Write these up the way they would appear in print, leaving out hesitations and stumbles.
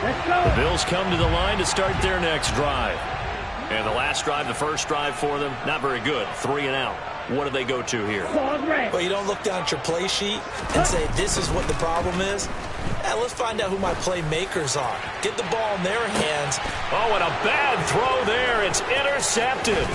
The Bills come to the line to start their next drive. And the last drive, the first drive for them, not very good. 3 and out. What do they go to here? Well, you don't look down at your play sheet and say, this is what the problem is. Let's find out who my playmakers are. Get the ball in their hands. Oh, and a bad throw there. It's intercepted.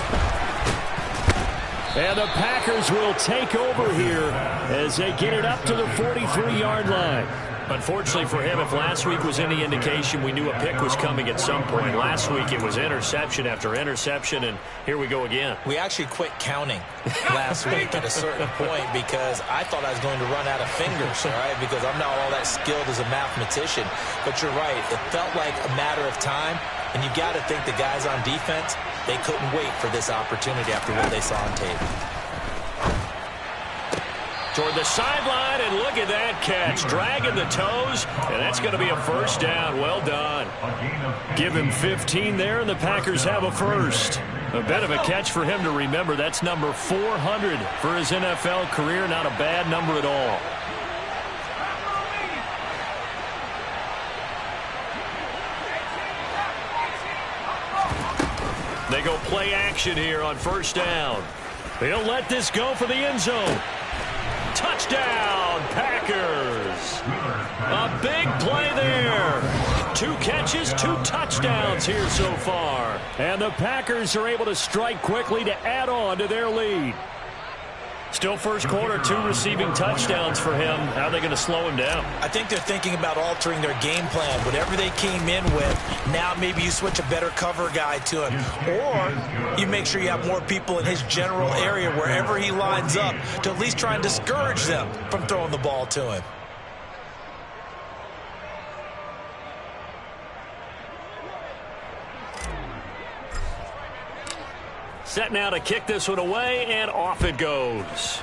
And the Packers will take over here as they get it up to the 43-yard line. Unfortunately for him, if last week was any indication, we knew a pick was coming at some point. Last week it was interception after interception, and here we go again. We actually quit counting last week at a certain point because I thought I was going to run out of fingers, all right, because I'm not all that skilled as a mathematician. But you're right. It felt like a matter of time, and you got to think the guys on defense, they couldn't wait for this opportunity after what they saw on tape. Toward the sideline, and look at that catch. Dragging the toes, and that's going to be a first down. Well done. Give him 15 there, and the Packers have a first. A bit of a catch for him to remember. That's number 400 for his NFL career. Not a bad number at all. They go play action here on first down. They'll let this go for the end zone. Touchdown, Packers. A big play there. 2 catches, 2 touchdowns here so far. And the Packers are able to strike quickly to add on to their lead. Still first quarter, 2 receiving touchdowns for him. How are they going to slow him down? I think they're thinking about altering their game plan. Whatever they came in with, now maybe you switch a better cover guy to him. Or you make sure you have more people in his general area wherever he lines up to at least try and discourage them from throwing the ball to him. Set now to kick this one away, and off it goes.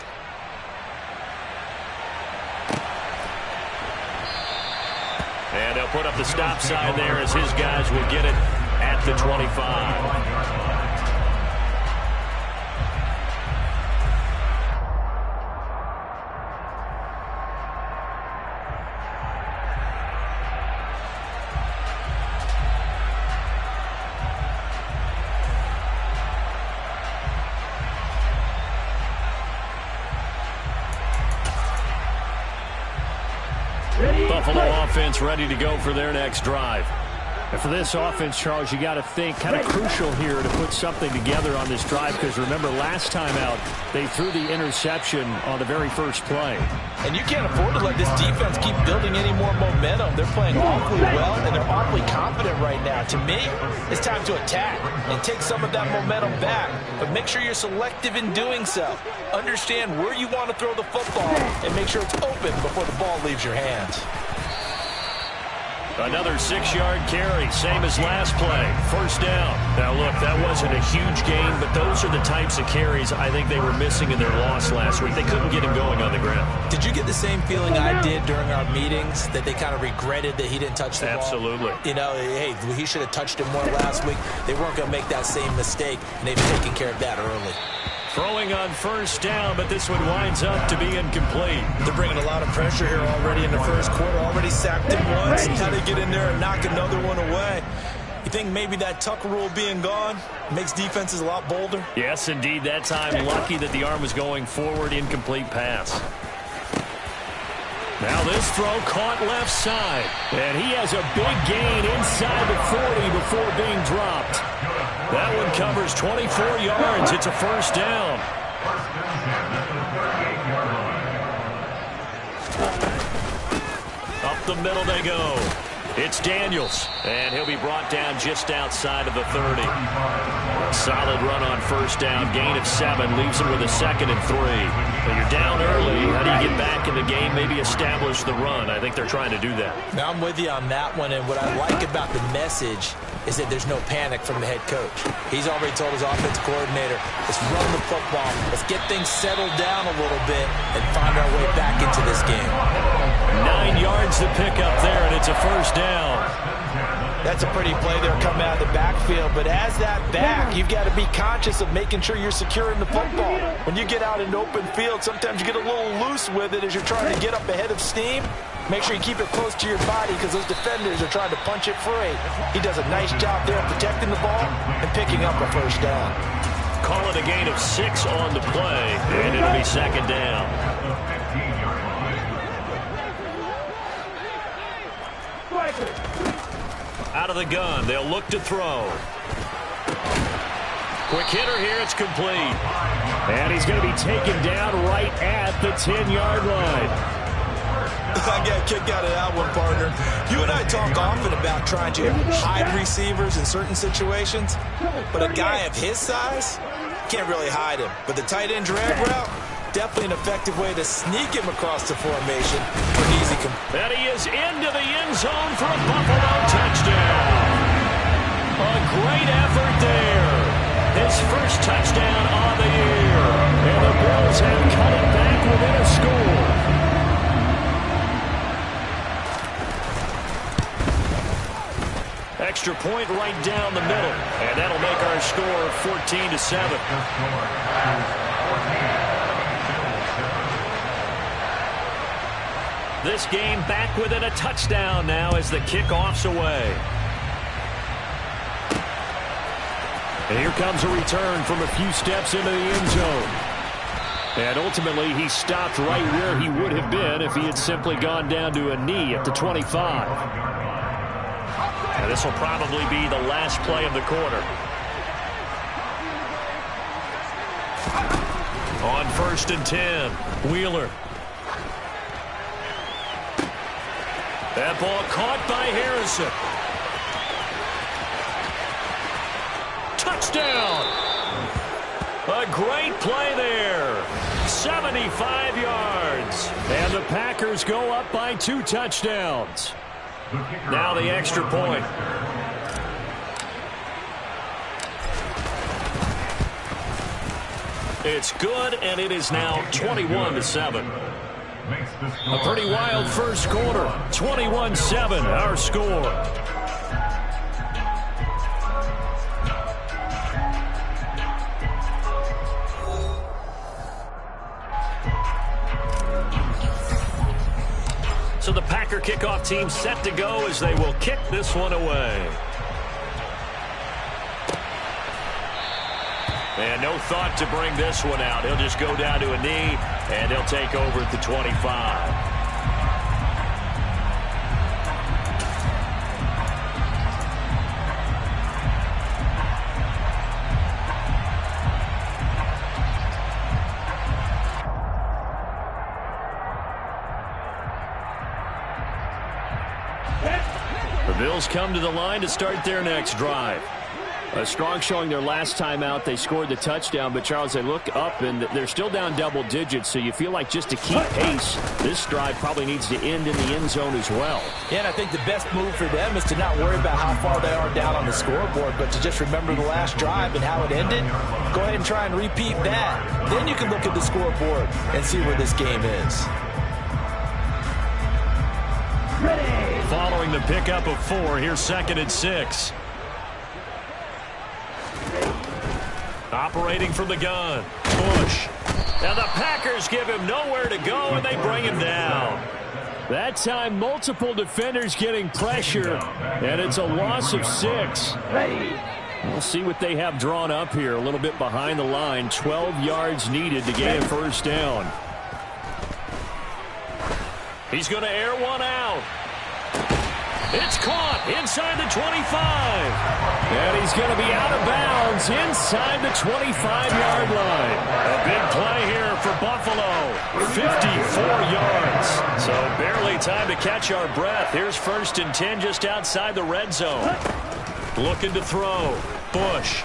And they'll put up the stop sign there as his guys will get it at the 25. Buffalo offense ready to go for their next drive. And for this offense, Charles, you got to think kind of crucial here to put something together on this drive, because remember last time out they threw the interception on the very first play. And you can't afford to let this defense keep building any more momentum. They're playing awfully well, and they're awfully confident right now. To me, it's time to attack and take some of that momentum back. But make sure you're selective in doing so. Understand where you want to throw the football and make sure it's open before the ball leaves your hands. Another 6-yard carry, same as last play. First down. Now, look, that wasn't a huge gain, but those are the types of carries I think they were missing in their loss last week. They couldn't get him going on the ground. Did you get the same feeling I did during our meetings, that they kind of regretted that he didn't touch the ball? Absolutely. You know, hey, he should have touched it more last week. They weren't going to make that same mistake, and they've taken care of that early. Throwing on first down, but this one winds up to be incomplete. They're bringing a lot of pressure here already in the first quarter. Already sacked him once. How to get in there and knock another one away. You think maybe that Tucker rule being gone makes defenses a lot bolder? Yes, indeed. That time, lucky that the arm was going forward. Incomplete pass. Now this throw caught left side. And he has a big gain inside the 40 before being dropped. That one covers 24 yards. It's a first down. Up the middle they go. It's Daniels, and he'll be brought down just outside of the 30. Solid run on first down, gain of 7, leaves him with a 2nd and 3. But you're down early. How do you get back in the game, maybe establish the run? I think they're trying to do that. Now I'm with you on that one, and what I like about the message is that there's no panic from the head coach. He's already told his offensive coordinator, let's run the football, let's get things settled down a little bit and find our way back into this game. 9 yards to pick up there, and it's a first down. That's a pretty play there coming out of the backfield, but as that back, you've got to be conscious of making sure you're securing the football. When you get out in open field, sometimes you get a little loose with it as you're trying to get up ahead of steam. Make sure you keep it close to your body because those defenders are trying to punch it free. He does a nice job there protecting the ball and picking up a first down. Call it a gain of 6 on the play, and it'll be second down. Out of the gun, they'll look to throw. Quick hitter here, it's complete. And he's going to be taken down right at the 10-yard line. I got a kick out of that one, partner. You and I talk often about trying to hide receivers in certain situations, but a guy of his size can't really hide him. But the tight end drag route, definitely an effective way to sneak him across the formation for an easy And he is into the end zone for a Buffalo touchdown. A great effort there. His first touchdown on the year. And the Bills have cut it back within a score. Extra point right down the middle. And that'll make our score 14-7. This game back within a touchdown now as the kickoff's away. And here comes a return from a few steps into the end zone. And ultimately, he stopped right where he would have been if he had simply gone down to a knee at the 25. And this will probably be the last play of the quarter. On 1st and 10, Wheeler. That ball caught by Harrison. Touchdown! A great play there. 75 yards. And the Packers go up by 2 touchdowns. Now the extra point. It's good, and it is now 21-7. A pretty wild first quarter. 21-7, our score. So the Packer kickoff team set to go as they will kick this one away. And no thought to bring this one out. He'll just go down to a knee, and he'll take over at the 25. The Bills come to the line to start their next drive. A strong showing their last time out. They scored the touchdown, but, Charles, they look up, and they're still down double digits, so you feel like just to keep pace, this drive probably needs to end in the end zone as well. Yeah, and I think the best move for them is to not worry about how far they are down on the scoreboard, but to just remember the last drive and how it ended. Go ahead and try and repeat that. Then you can look at the scoreboard and see where this game is. Following the pickup of 4, here's 2nd and 6. Operating from the gun. Bush. Now the Packers give him nowhere to go, and they bring him down. That time, multiple defenders getting pressure, and it's a loss of 6. We'll see what they have drawn up here. A little bit behind the line. 12 yards needed to gain a first down. He's going to air one out. It's caught inside the 25. And he's going to be out of bounds inside the 25-yard line. A big play here for Buffalo. 54 yards. So barely time to catch our breath. Here's 1st and 10 just outside the red zone. Looking to throw. Bush.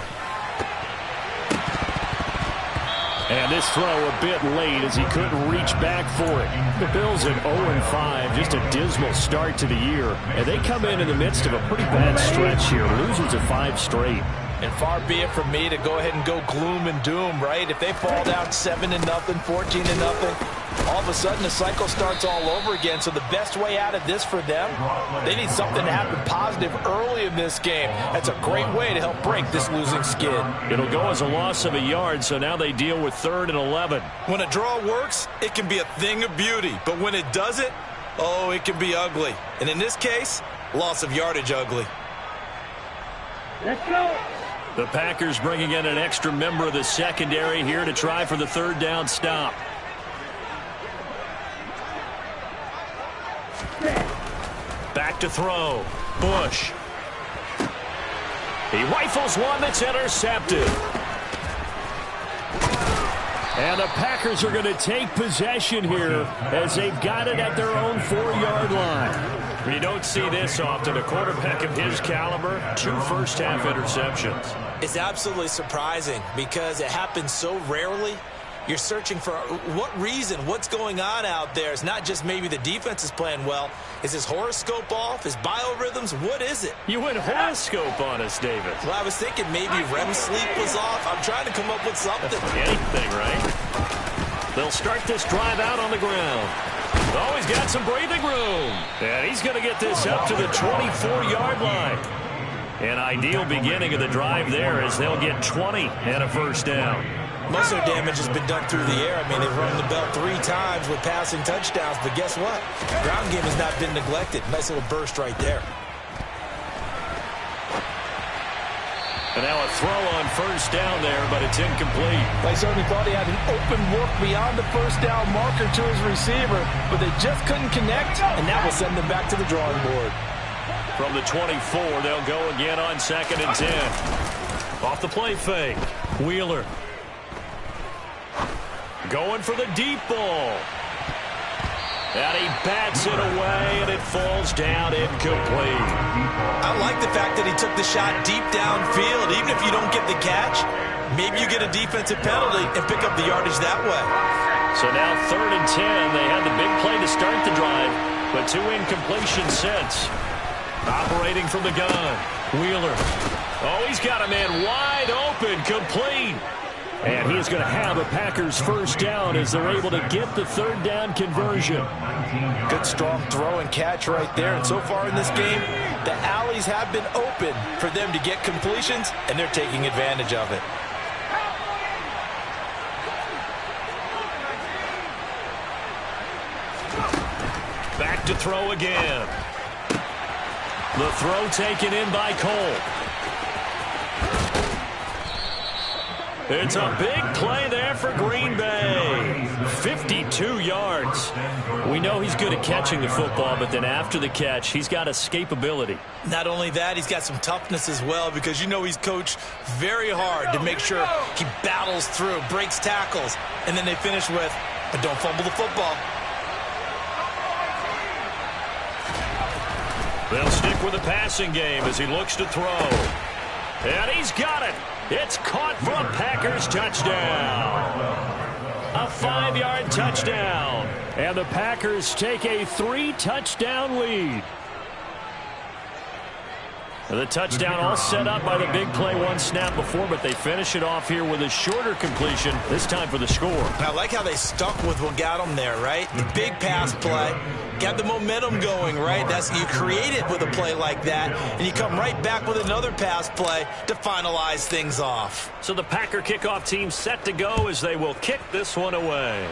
And this throw a bit late as he couldn't reach back for it. The Bills at 0-5, just a dismal start to the year. And they come in the midst of a pretty bad stretch here. Losers of 5 straight. And far be it from me to go ahead and go gloom and doom, right? If they fall down 7-0, 14-0, all of a sudden the cycle starts all over again. So the best way out of this for them, they need something to happen positive early in this game. That's a great way to help break this losing skid. It'll go as a loss of a yard, so now they deal with 3rd and 11. When a draw works, it can be a thing of beauty. But when it doesn't, Oh, it can be ugly. And in this case, loss of yardage ugly. Let's go. The Packers bringing in an extra member of the secondary here to try for the third down stop. Back to throw. Bush. He rifles one that's intercepted. And the Packers are going to take possession here as they've got it at their own 4-yard line. You don't see this often. A quarterback of his caliber, 2 first-half interceptions. It's absolutely surprising because it happens so rarely. You're searching for what reason, what's going on out there. It's not just maybe the defense is playing well. Is his horoscope off? His biorhythms? What is it? You went horoscope on us, David. Well, I was thinking maybe REM sleep was off. I'm trying to come up with something. Anything, right? They'll start this drive out on the ground. Oh, he's got some breathing room. And he's going to get this up to the 24-yard line. An ideal beginning of the drive there as they'll get 20 and a first down. Most of their damage has been done through the air. I mean, they've rung the bell 3 times with passing touchdowns, but guess what? Ground game has not been neglected. Nice little burst right there. And now a throw on first down there, but it's incomplete. They certainly thought he had an open look beyond the first down marker to his receiver, but they just couldn't connect, and that will send them back to the drawing board. From the 24, they'll go again on 2nd and 10. Off the play fake. Wheeler. Going for the deep ball. And he bats it away, and it falls down incomplete. I like the fact that he took the shot deep downfield. Even if you don't get the catch, maybe you get a defensive penalty and pick up the yardage that way. So now 3rd and 10. They had the big play to start the drive, but 2 incompletions since. Operating from the gun. Wheeler. Oh, he's got a man wide open, complete. And he is going to have a Packers first down as they're able to get the third down conversion. Good strong throw and catch right there. And so far in this game, the alleys have been open for them to get completions, and they're taking advantage of it. Back to throw again. The throw taken in by Cole. It's a big play there for Green Bay. 52 yards. We know he's good at catching the football, but then after the catch, he's got escapability. Not only that, he's got some toughness as well because you know he's coached very hard to make sure he battles through, breaks tackles, and then they finish with, but don't fumble the football. They'll stick with the passing game as he looks to throw. And he's got it. It's caught for a Packers touchdown. A 5-yard touchdown. And the Packers take a 3-touchdown lead. The touchdown all set up by the big play 1 snap before, but they finish it off here with a shorter completion, this time for the score. I like how they stuck with what got them there, right? The big pass play, got the momentum going, right? That's you create it with a play like that, and you come right back with another pass play to finalize things off. So the Packer kickoff team set to go as they will kick this one away.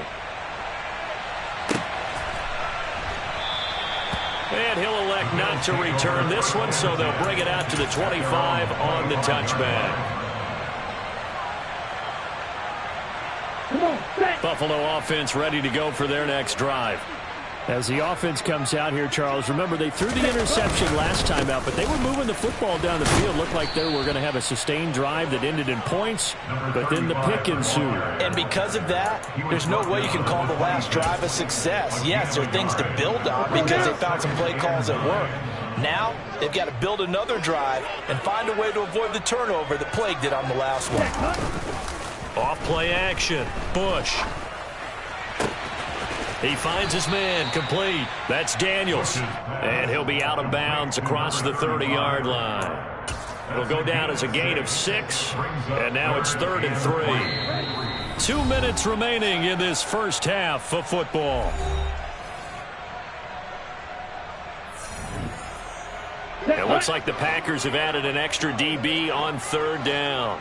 And he'll elect not to return this one, so they'll bring it out to the 25 on the touchback. Buffalo offense ready to go for their next drive. As the offense comes out here, Charles, remember they threw the interception last time out, but they were moving the football down the field. Looked like they were going to have a sustained drive that ended in points, but then the pick ensued. And because of that, there's no way you can call the last drive a success. Yes, there are things to build on because they found some play calls that work. Now, they've got to build another drive and find a way to avoid the turnover that plagued it on the last one. Off play action. Bush. He finds his man, complete. That's Daniels. And he'll be out of bounds across the 30-yard line. It'll go down as a gain of 6, and now it's 3rd and 3. 2 minutes remaining in this first half of football. It looks like the Packers have added an extra DB on 3rd down.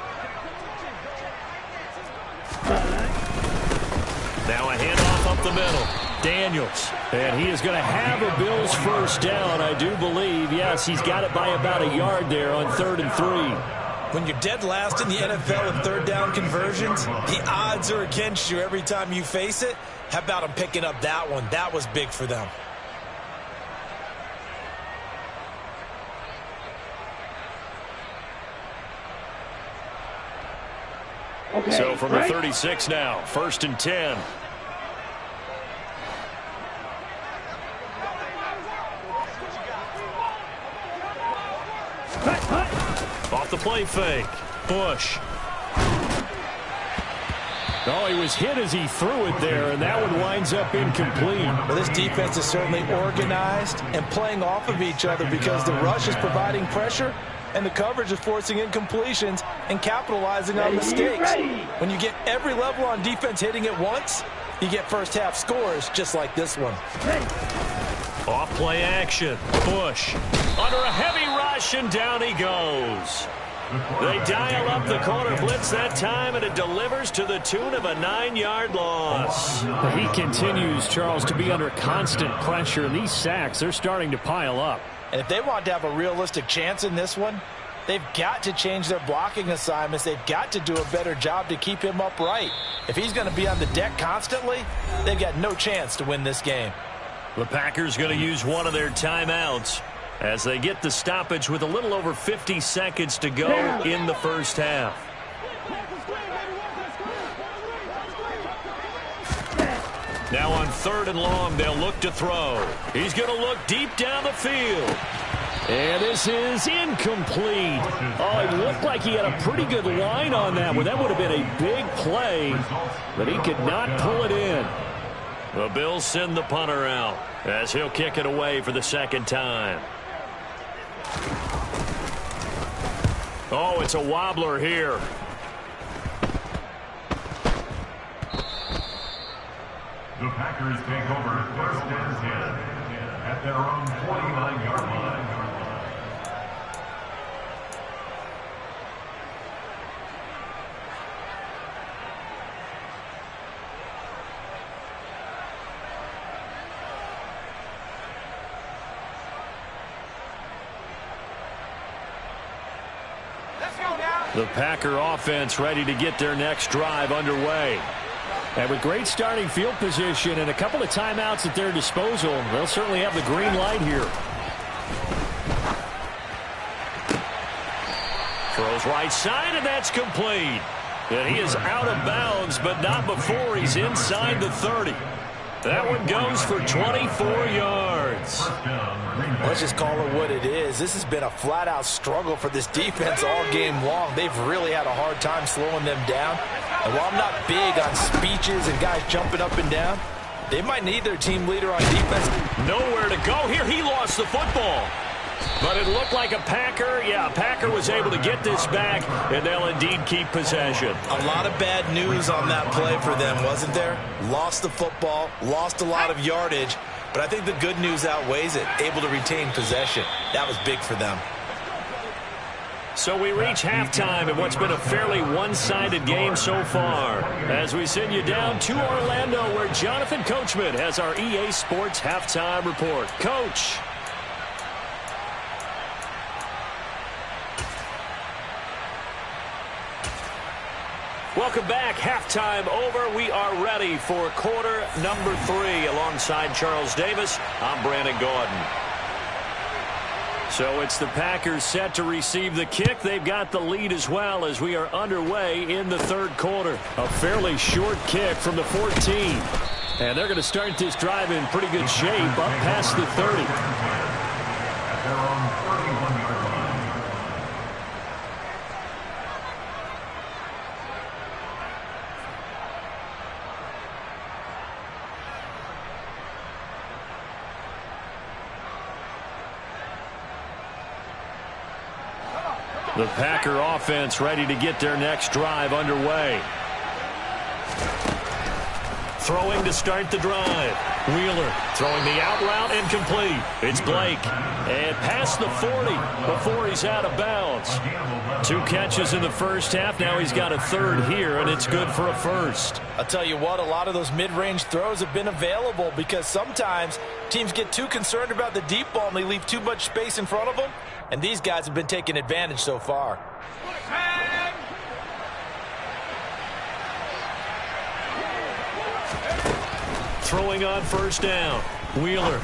Now a handoff up the middle. Daniels. And he is going to have a Bills first down, I do believe. Yes, he's got it by about a yard there on 3rd and 3. When you're dead last in the NFL in third down conversions, the odds are against you every time you face it. How about him picking up that one? That was big for them. Okay, So from the right? 36 now, 1st and 10. Off the play fake. Bush. Oh, he was hit as he threw it there, and that one winds up incomplete. Well, this defense is certainly organized and playing off of each other because the rush is providing pressure and the coverage is forcing incompletions and capitalizing on mistakes. When you get every level on defense hitting it once, you get first half scores just like this one. Off play action. Bush under a heavy rush, and down he goes. They dial up the corner blitz that time, and it delivers to the tune of a 9-yard loss. He continues, Charles, to be under constant pressure, and these sacks, they're starting to pile up. And if they want to have a realistic chance in this one, they've got to change their blocking assignments. They've got to do a better job to keep him upright. If he's going to be on the deck constantly, they've got no chance to win this game. The Packers going to use one of their timeouts as they get the stoppage with a little over 50 seconds to go in the first half. Now on 3rd and long, they'll look to throw. He's going to look deep down the field. And this is incomplete. Oh, it looked like he had a pretty good line on that one. That would have been a big play, but he could not pull it in. The Bills send the punter out as he'll kick it away for the second time. Oh, it's a wobbler here. The Packers take over 1st and 10 at their own 49-yard line. The Packer offense ready to get their next drive underway. And with great starting field position and a couple of timeouts at their disposal, they'll certainly have the green light here. Throws right side, and that's complete. And he is out of bounds, but not before he's inside the 30. That one goes for 24 yards. Let's just call it what it is. This has been a flat-out struggle for this defense all game long. They've really had a hard time slowing them down. And while I'm not big on speeches and guys jumping up and down, they might need their team leader on defense. Nowhere to go here. He lost the football. But it looked like a Packer. Yeah, a Packer was able to get this back, and they'll indeed keep possession. A lot of bad news on that play for them, wasn't there? Lost the football, lost a lot of yardage, but I think the good news outweighs it. Able to retain possession. That was big for them. So we reach halftime in what's been a fairly one-sided game so far. As we send you down to Orlando, where Jonathan Coachman has our EA Sports Halftime Report. Coach. Welcome back. Halftime over. We are ready for quarter number 3. Alongside Charles Davis, I'm Brandon Gordon. So it's the Packers set to receive the kick. They've got the lead as well as we are underway in the 3rd quarter. A fairly short kick from the 14. And they're going to start this drive in pretty good shape up past the 30. At their own 31-yard line. The Packer offense ready to get their next drive underway. Throwing to start the drive. Wheeler throwing the out route incomplete. It's Blake. And past the 40 before he's out of bounds. 2 catches in the first half. Now he's got a third here, and it's good for a first. I'll tell you what, a lot of those mid-range throws have been available because sometimes teams get too concerned about the deep ball and they leave too much space in front of them. And these guys have been taking advantage so far. Throwing on first down. Wheeler.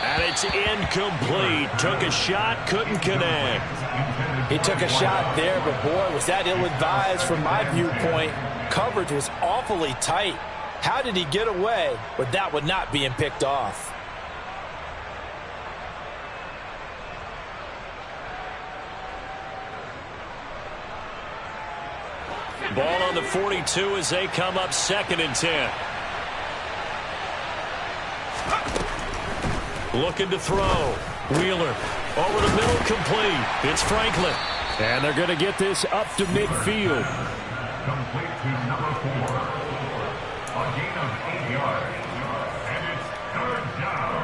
And it's incomplete. Took a shot, couldn't connect. He took a shot there, but boy, was that ill-advised from my viewpoint. Coverage was awfully tight. How did he get away with that one not being picked off? Ball on the 42 as they come up 2nd and 10. Looking to throw. Wheeler over the middle, complete. It's Franklin. And they're going to get this up to midfield. Complete to number 4. A gain of 8 yards. And it's 3rd down.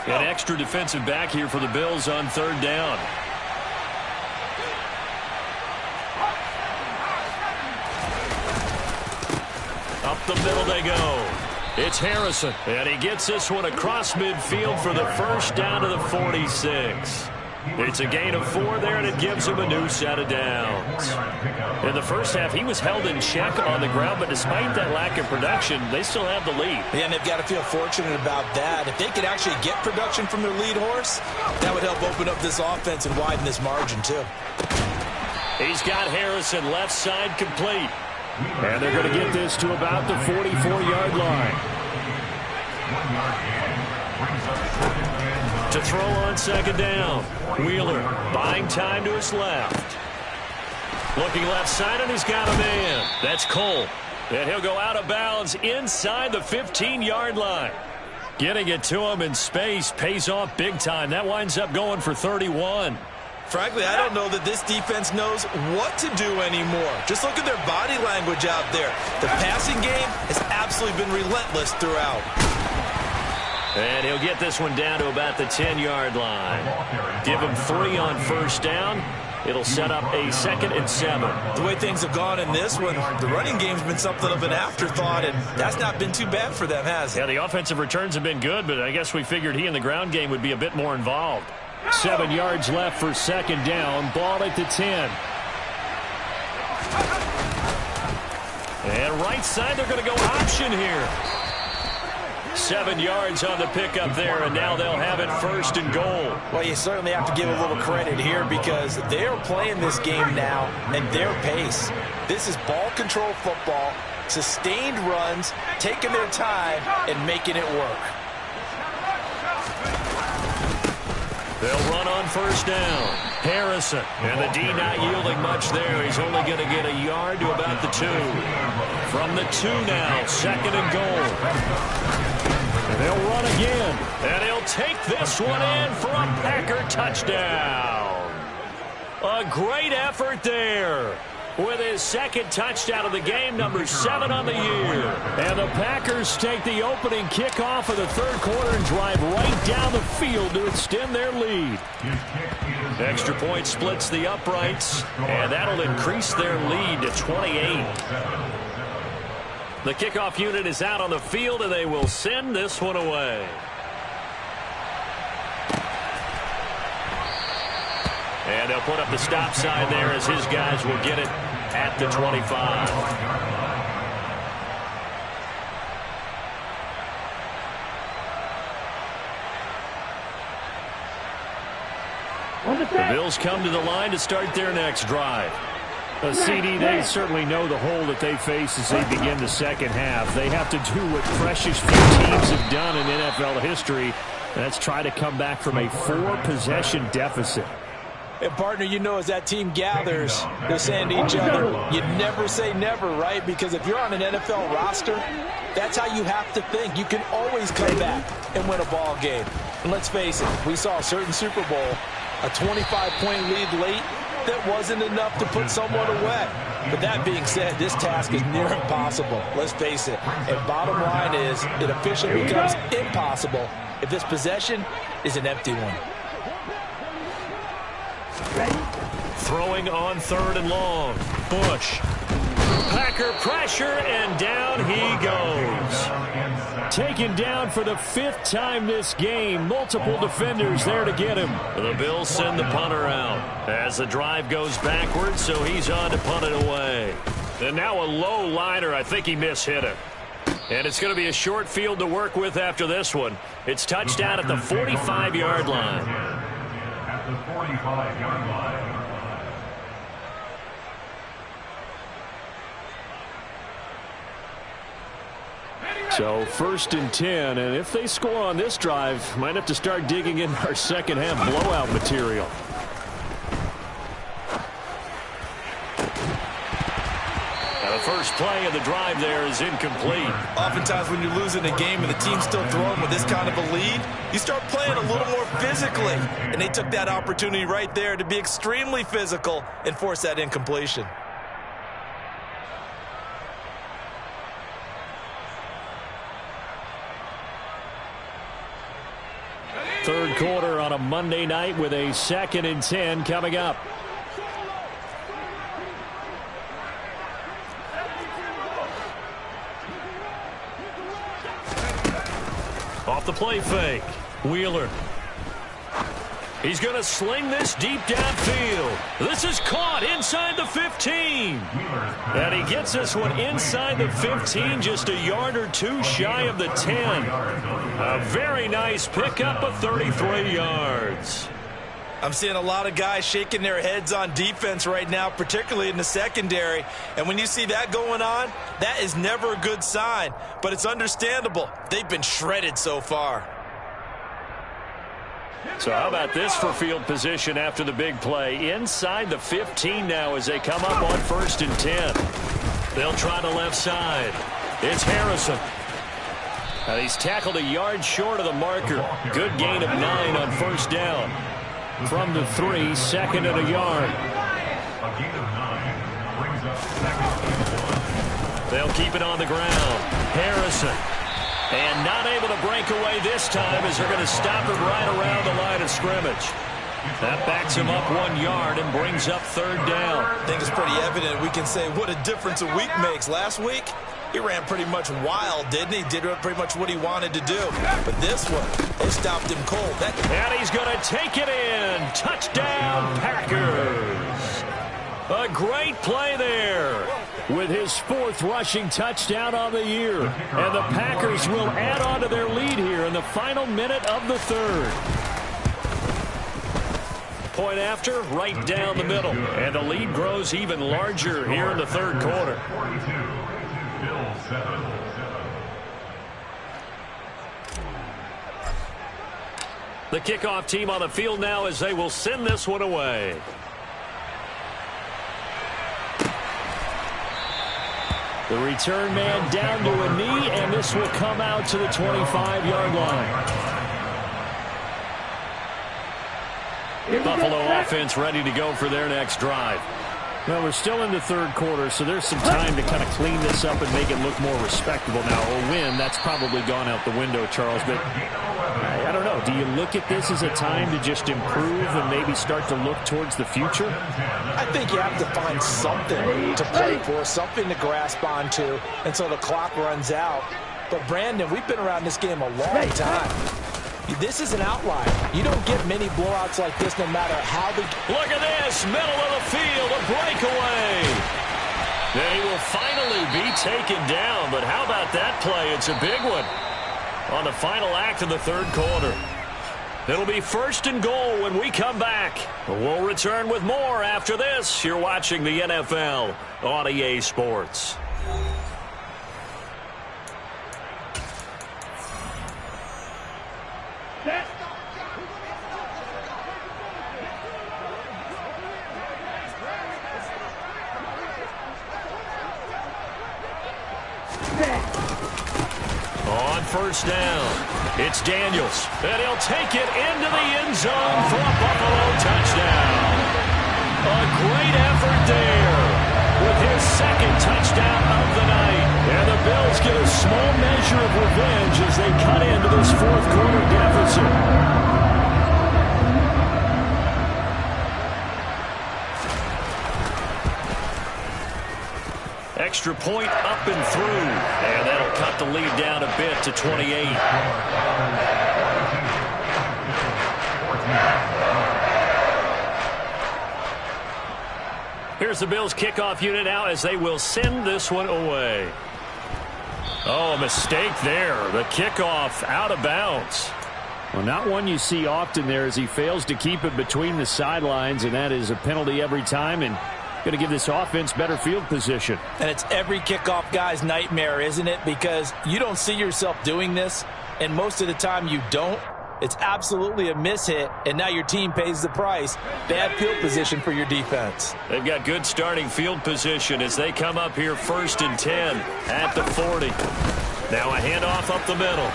An extra defensive back here for the Bills on 3rd down. Up the middle they go. It's Harrison, and he gets this one across midfield for the first down to the 46. It's a gain of 4 there, and it gives him a new set of downs. In the first half, he was held in check on the ground, but despite that lack of production, they still have the lead. Yeah, and they've got to feel fortunate about that. If they could actually get production from their lead horse, that would help open up this offense and widen this margin, too. He's got Harrison left side complete. And they're going to get this to about the 44-yard line. To throw on 2nd down. Wheeler buying time to his left. Looking left side, and he's got a man. That's Cole. And he'll go out of bounds inside the 15-yard line. Getting it to him in space pays off big time. That winds up going for 31. Frankly, I don't know that this defense knows what to do anymore. Just look at their body language out there. The passing game has absolutely been relentless throughout. And he'll get this one down to about the 10-yard line. Give him 3 on first down. It'll set up a 2nd and 7. The way things have gone in this one, the running game's been something of an afterthought, and that's not been too bad for them, has it? Yeah, the offensive returns have been good, but I guess we figured he in the ground game would be a bit more involved. 7 yards left for 2nd down. Ball at the 10. And right side, they're going to go option here. 7 yards on the pickup there, and now they'll have it 1st and goal. Well, you certainly have to give a little credit here because they're playing this game now at their pace. This is ball control football, sustained runs, taking their time, and making it work. They'll run on first down. Harrison, and the D not yielding much there. He's only going to get a yard to about the 2. From the 2 now, 2nd and goal. And they'll run again. And he'll take this one in for a Packer touchdown. A great effort there. With his 2nd touchdown of the game, number 7 on the year. And the Packers take the opening kickoff of the 3rd quarter and drive right down the field to extend their lead. Extra point splits the uprights, and that'll increase their lead to 28. The kickoff unit is out on the field, and they will send this one away. And they'll put up the stop sign there as his guys will get it at the 25. The Bills come to the line to start their next drive. CD, they certainly know the hole that they face as they begin the 2nd half. They have to do what precious few teams have done in NFL history. And that's try to come back from a 4-possession deficit. And, partner, you know as that team gathers, they're saying to each other, you never say never, right? Because if you're on an NFL roster, that's how you have to think. You can always come back and win a ball game. And let's face it, we saw a certain Super Bowl, a 25-point lead late, that wasn't enough to put someone away. But that being said, this task is near impossible. Let's face it. And bottom line is, it officially becomes impossible if this possession is an empty one. Throwing on 3rd and long. Bush. Packer pressure, and down he goes. Taken down for the 5th time this game. Multiple defenders there to get him. The Bills send the punter out as the drive goes backwards, so he's on to punt it away. And now a low liner. I think he mishit it. And it's going to be a short field to work with after this one. It's touchdown at the 45-yard line. At the 45-yard line. So 1st and 10, and if they score on this drive, might have to start digging in our second half blowout material. Now the first play of the drive there is incomplete. Oftentimes when you're losing a game and the team's still throwing with this kind of a lead, you start playing a little more physically. And they took that opportunity right there to be extremely physical and force that incompletion. Third quarter on a Monday night with a 2nd and 10 coming up. Off the play fake. Wheeler. He's going to sling this deep downfield. This is caught inside the 15. And he gets this one inside the 15, just a yard or two shy of the 10. A very nice pickup of 33 yards. I'm seeing a lot of guys shaking their heads on defense right now, particularly in the secondary. And when you see that going on, that is never a good sign. But it's understandable. They've been shredded so far. So how about this for field position after the big play? Inside the 15 now as they come up on 1st and 10. They'll try the left side. It's Harrison. And he's tackled a yard short of the marker. Good gain of 9 on 1st down. From the 3, 2nd and a yard. A gain of 9 brings up 2nd. They'll keep it on the ground. Harrison. And not able to break away this time as they're going to stop him right around the line of scrimmage. That backs him up 1 yard and brings up 3rd down. I think it's pretty evident we can say what a difference a week makes. Last week, he ran pretty much wild, didn't he? Did pretty much what he wanted to do. But this one, they stopped him cold. And he's going to take it in. Touchdown, Packers. A great play there. With his 4th rushing touchdown on the year. And the Packers will add on to their lead here in the final minute of the 3rd. Point after, right down the middle. And the lead grows even larger here in the 3rd quarter. 42, Bills 7. The kickoff team on the field now as they will send this one away. The return man down to a knee, and this will come out to the 25-yard line. Buffalo offense ready to go for their next drive. Well, we're still in the 3rd quarter, so there's some time to kind of clean this up and make it look more respectable. Now, a win, that's probably gone out the window, Charles, but I don't know. Do you look at this as a time to just improve and maybe start to look towards the future? I think you have to find something to play for, something to grasp onto until the clock runs out. But, Brandon, we've been around this game a long time. This is an outlier. You don't get many blowouts like this no matter how the... Look at this, middle of the field, a breakaway. They will finally be taken down, but how about that play? It's a big one on the final act of the 3rd quarter. It'll be 1st and goal when we come back. We'll return with more after this. You're watching the NFL on EA Sports. On 1st down, it's Daniels, and he'll take it into the end zone for a Buffalo touchdown. A great effort there with his second touchdown of the night. And the Bills get a small measure of revenge as they cut into this fourth quarter deficit. Extra point up and through. And that'll cut the lead down a bit to 28. Here's the Bills kickoff unit now as they will send this one away. Oh, a mistake there. The kickoff out of bounds. Well, not one you see often there as he fails to keep it between the sidelines, and that is a penalty every time, and going to give this offense better field position. And it's every kickoff guy's nightmare, isn't it? Because you don't see yourself doing this, and most of the time you don't. It's absolutely a mishit, and now your team pays the price. Bad field position for your defense. They've got good starting field position as they come up here 1st and 10 at the 40. Now a handoff up the middle.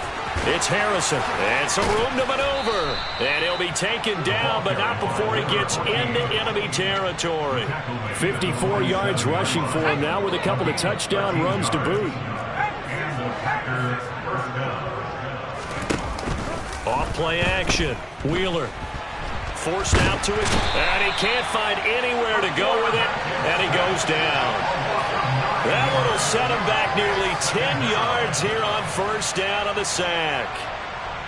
It's Harrison, and some room to maneuver. And he'll be taken down, but not before he gets into enemy territory. 54 yards rushing for him now with a couple of touchdown runs to boot. Off play action. Wheeler forced out to it, and he can't find anywhere to go with it, and he goes down. That one will set him back nearly 10 yards here on 1st down on the sack.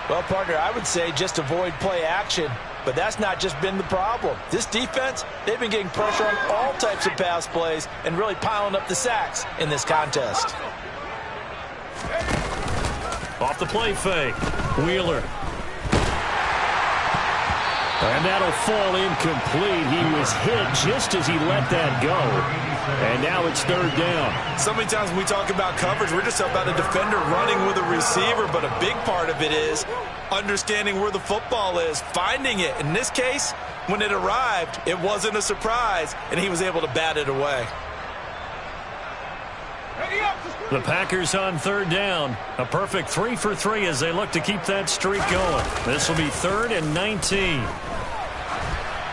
Well, partner, I would say just avoid play action, but that's not just been the problem. This defense, they've been getting pressure on all types of pass plays and really piling up the sacks in this contest. Off the play fake. Wheeler. And that'll fall incomplete. He was hit just as he let that go. And now it's 3rd down. So many times when we talk about coverage, we're just about a defender running with a receiver, but a big part of it is understanding where the football is, finding it. In this case, when it arrived, it wasn't a surprise, and he was able to bat it away. The Packers on 3rd down. A perfect 3 for 3 as they look to keep that streak going. This will be 3rd and 19.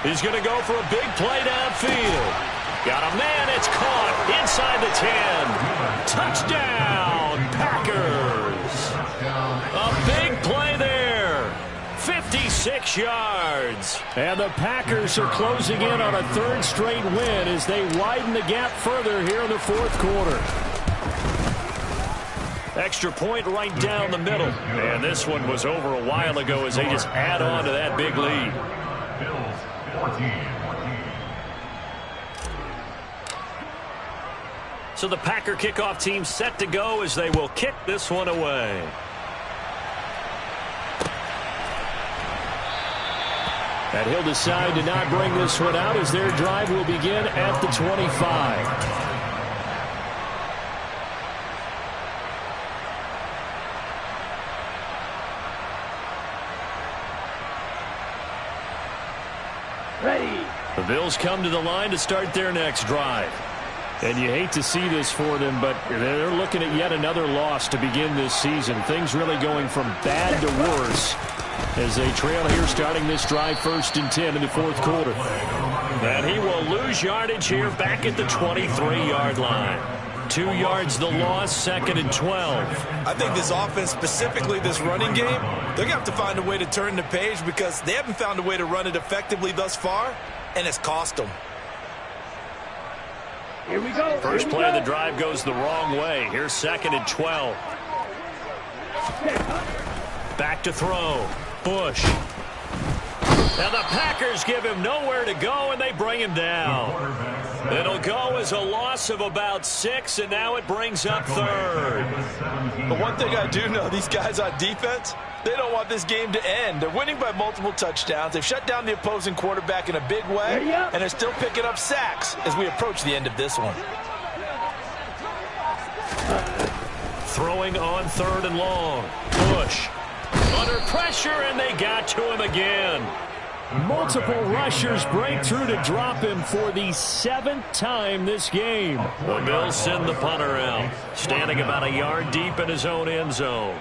He's going to go for a big play downfield. Got a man, it's caught inside the 10. Touchdown, Packers. A big play there. 56 yards. And the Packers are closing in on a 3rd straight win as they widen the gap further here in the 4th quarter. Extra point right down the middle. And this one was over a while ago as they just add on to that big lead. Bills 14. So the Packer kickoff team set to go as they will kick this one away. And he'll decide to not bring this one out as their drive will begin at the 25. The Bills come to the line to start their next drive. And you hate to see this for them, but they're looking at yet another loss to begin this season. Things really going from bad to worse as they trail here starting this drive 1st and 10 in the 4th quarter. And he will lose yardage here back at the 23-yard line. 2 yards the loss, 2nd and 12. I think this offense, specifically this running game, they're going to have to find a way to turn the page because they haven't found a way to run it effectively thus far, and it's cost them. Here we go. First play of the drive goes the wrong way. Here's 2nd and 12. Back to throw. Bush. Now the Packers give him nowhere to go, and they bring him down. It'll go as a loss of about 6, and now it brings up 3rd. But one thing I do know, these guys on defense, they don't want this game to end. They're winning by multiple touchdowns. They've shut down the opposing quarterback in a big way, and they're still picking up sacks as we approach the end of this one. Throwing on 3rd and long. Bush. Under pressure, and they got to him again. Multiple rushers break through to drop him for the 7th time this game. The Bills send the punter out, standing about a yard deep in his own end zone.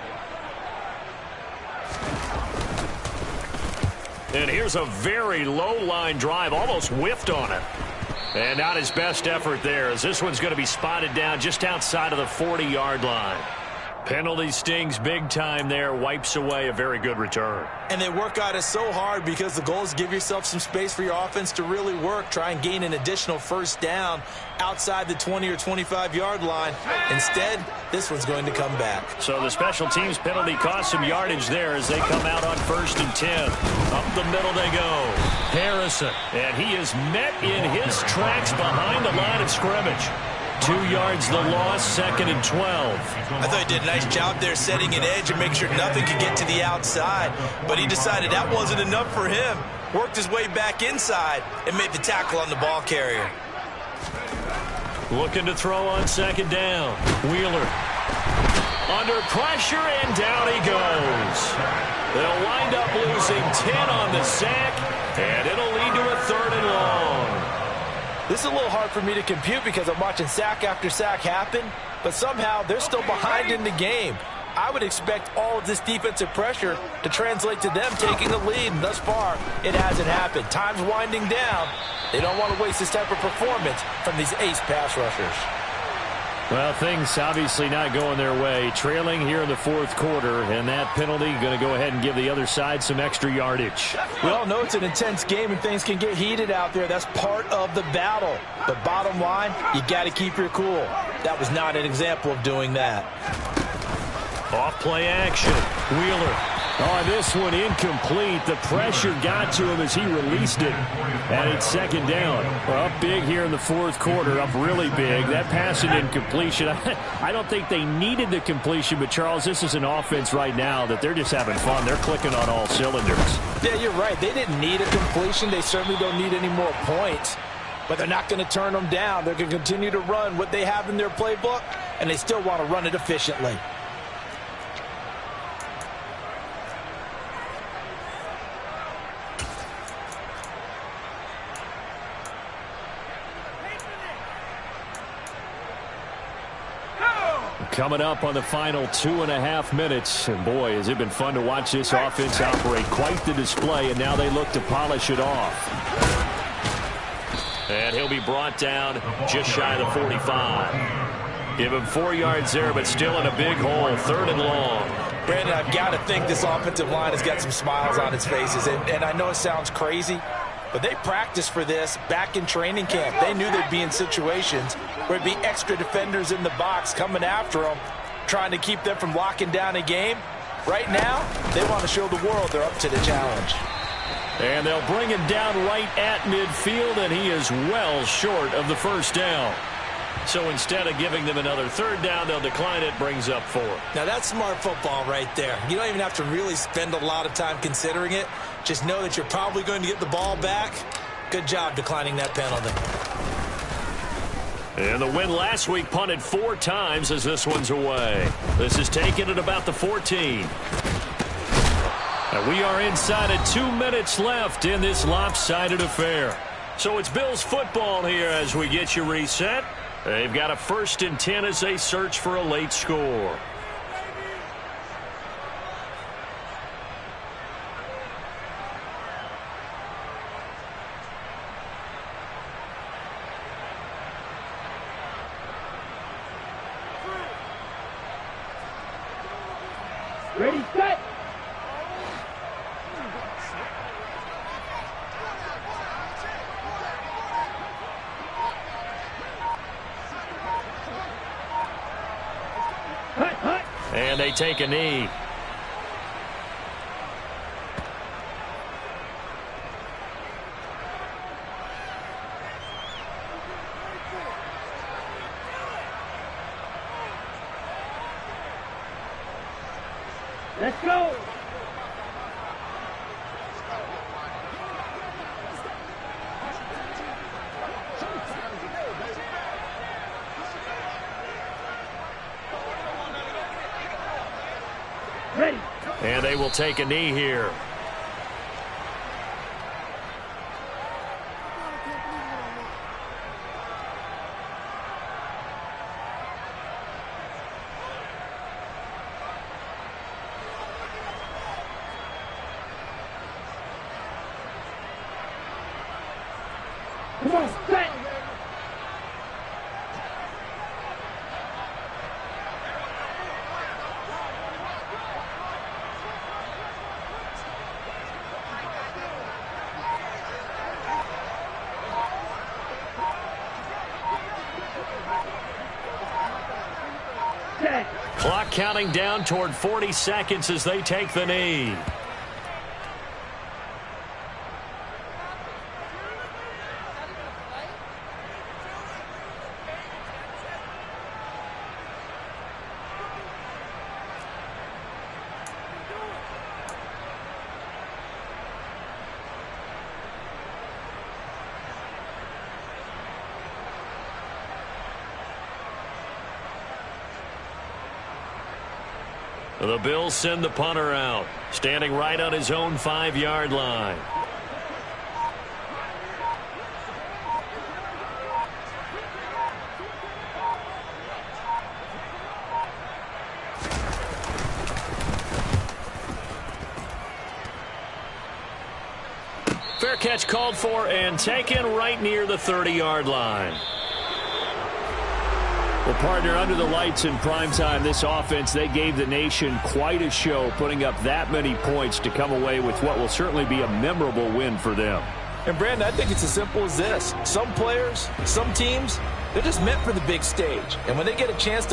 And here's a very low line drive, almost whiffed on it. And not his best effort there, as this one's going to be spotted down just outside of the 40-yard line. Penalty stings big time there, wipes away a very good return. And they work out it so hard because the goal is give yourself some space for your offense to really work. Try and gain an additional first down outside the 20 or 25-yard line. Instead, this one's going to come back. So the special teams penalty cost some yardage there as they come out on 1st and 10. Up the middle they go. Harrison, and he is met in his tracks behind the line of scrimmage. 2 yards the loss, 2nd and 12. I thought he did a nice job there setting an edge and making sure nothing could get to the outside. But he decided that wasn't enough for him. Worked his way back inside and made the tackle on the ball carrier. Looking to throw on 2nd down. Wheeler under pressure, and down he goes. They'll wind up losing 10 on the sack, and it'll lead to a 3rd and long. This is a little hard for me to compute because I'm watching sack after sack happen, but somehow they're still behind in the game. I would expect all of this defensive pressure to translate to them taking a lead, and thus far, it hasn't happened. Time's winding down. They don't want to waste this type of performance from these ace pass rushers. Well, things obviously not going their way. Trailing here in the 4th quarter, and that penalty going to go ahead and give the other side some extra yardage. We all know it's an intense game and things can get heated out there. That's part of the battle. But bottom line, you got to keep your cool. That was not an example of doing that. Off play action. Wheeler. Oh, this one incomplete. The pressure got to him as he released it. And it's 2nd down. Well, up big here in the 4th quarter, up really big. That passing incompletion, I don't think they needed the completion, but Charles, this is an offense right now that they're just having fun. They're clicking on all cylinders. Yeah, you're right. They didn't need a completion. They certainly don't need any more points. But they're not going to turn them down. They're going to continue to run what they have in their playbook, and they still want to run it efficiently. Coming up on the final 2.5 minutes. And boy, has it been fun to watch this offense operate. Quite the display, and now they look to polish it off. And he'll be brought down just shy of the 45. Give him 4 yards there, but still in a big hole. 3rd and long. Brandon, I've got to think this offensive line has got some smiles on its faces. And I know it sounds crazy, but they practiced for this back in training camp. They knew they'd be in situations where it'd be extra defenders in the box coming after them, trying to keep them from locking down a game. Right now, they want to show the world they're up to the challenge. And they'll bring him down right at midfield, and he is well short of the 1st down. So instead of giving them another 3rd down, they'll decline it, brings up 4. Now, that's smart football right there. You don't even have to really spend a lot of time considering it. Just know that you're probably going to get the ball back. Good job declining that penalty. And the win last week punted 4 times as this one's away. This is taken at about the 14. And we are inside of 2 minutes left in this lopsided affair. So it's Bills football here as we get you reset. They've got a 1st and 10 as they search for a late score. Ready, set. And they take a knee. Let's go. Ready. And they will take a knee here. Come on, set. Clock counting down toward 40 seconds as they take the knee. The Bills send the punter out, standing right on his own 5-yard line. Fair catch called for and taken right near the 30-yard line. Well, partner, under the lights in primetime, this offense, they gave the nation quite a show, putting up that many points to come away with what will certainly be a memorable win for them. And, Brandon, I think it's as simple as this. Some players, some teams, they're just meant for the big stage. And when they get a chance to